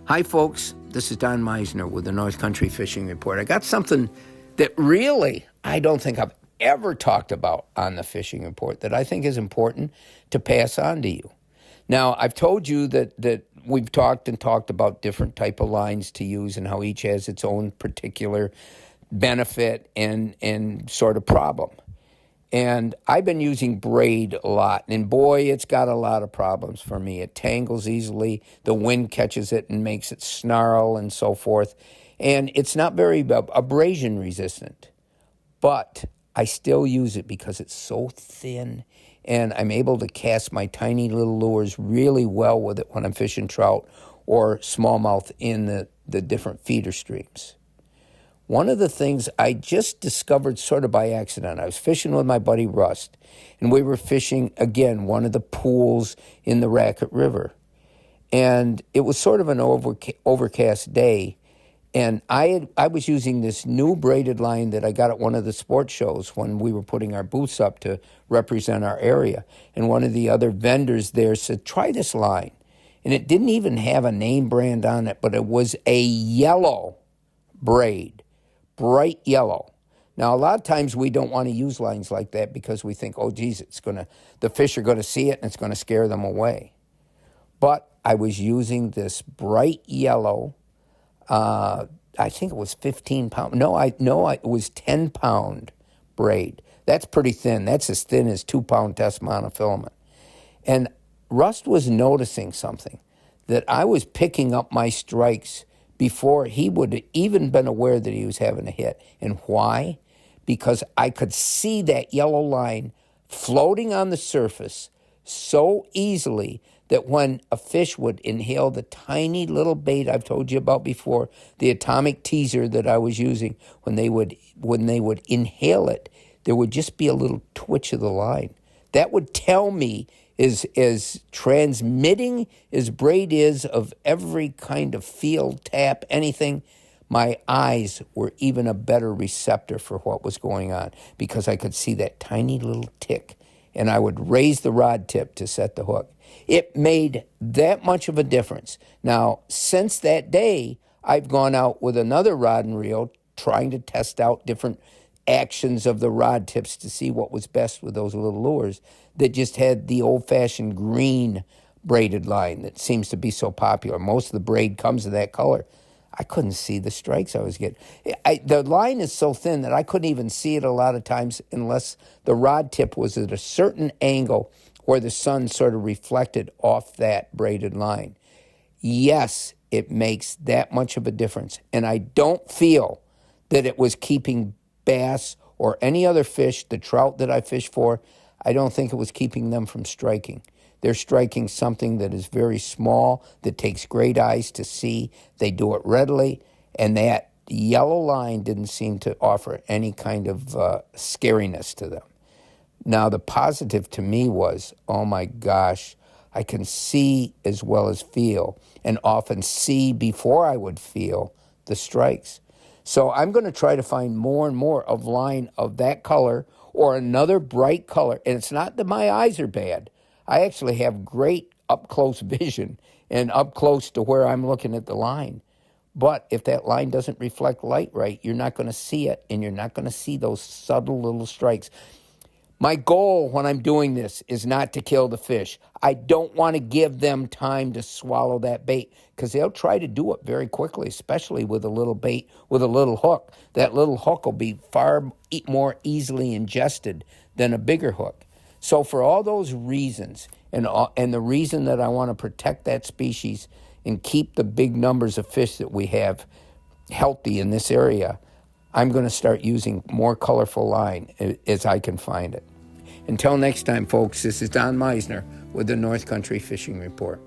Hi, folks. This is Don Meissner with the North Country Fishing Report. I got something that really I don't think I've ever talked about on the Fishing Report that I think is important to pass on to you. Now, I've told you that we've talked about different type of lines to use and how each has its own particular benefit and sort of problem. And I've been using BRAID a lot, and boy, it's got a lot of problems for me. It tangles easily, the wind catches it and makes it snarl and so forth, and it's not very abrasion resistant, but I still use it because it's so thin, and I'm able to cast my tiny little lures really well with it when I'm fishing trout or smallmouth in the different feeder streams. One of the things I just discovered sort of by accident, I was fishing with my buddy Rust, and we were fishing, again, one of the pools in the Racket River. And it was sort of an overcast day, and I was using this new braided line that I got at one of the sports shows when we were putting our booths up to represent our area. And one of the other vendors there said, try this line. And it didn't even have a name brand on it, but it was a yellow braid. Bright yellow. Now, a lot of times we don't want to use lines like that because we think, oh, geez, the fish are going to see it and it's going to scare them away. But I was using this bright yellow, I think it was 15 pound. It was 10 pound braid. That's pretty thin. That's as thin as 2 pound test monofilament. And Rust was noticing something, that I was picking up my strikes before he would have even been aware that he was having a hit. And why? Because I could see that yellow line floating on the surface so easily that when a fish would inhale the tiny little bait I've told you about before, the atomic teaser that I was using, when they would inhale it, there would just be a little twitch of the line. That would tell me, as transmitting as braid is of every kind of feel, tap, anything, my eyes were even a better receptor for what was going on because I could see that tiny little tick, and I would raise the rod tip to set the hook. It made that much of a difference. Now, since that day, I've gone out with another rod and reel trying to test out different actions of the rod tips to see what was best with those little lures that just had the old-fashioned green braided line that seems to be so popular. Most of the braid comes in that color. I couldn't see the strikes I was getting. The line is so thin that I couldn't even see it a lot of times unless the rod tip was at a certain angle where the sun sort of reflected off that braided line. Yes, it makes that much of a difference. And I don't feel that it was keeping bass or any other fish, the trout that I fish for, I don't think it was keeping them from striking. They're striking something that is very small, that takes great eyes to see. They do it readily, and that yellow line didn't seem to offer any kind of scariness to them. Now, the positive to me was, oh my gosh, I can see as well as feel, and often see before I would feel the strikes. So I'm going to try to find more and more of line of that color or another bright color. And it's not that my eyes are bad. I actually have great up-close vision and up close to where I'm looking at the line. But if that line doesn't reflect light right, you're not going to see it, and you're not going to see those subtle little strikes. My goal when I'm doing this is not to kill the fish. I don't want to give them time to swallow that bait because they'll try to do it very quickly, especially with a little bait, with a little hook. That little hook will be far more easily ingested than a bigger hook. So for all those reasons, and the reason that I want to protect that species and keep the big numbers of fish that we have healthy in this area, I'm going to start using more colorful line as I can find it. Until next time, folks, this is Don Meissner with the North Country Fishing Report.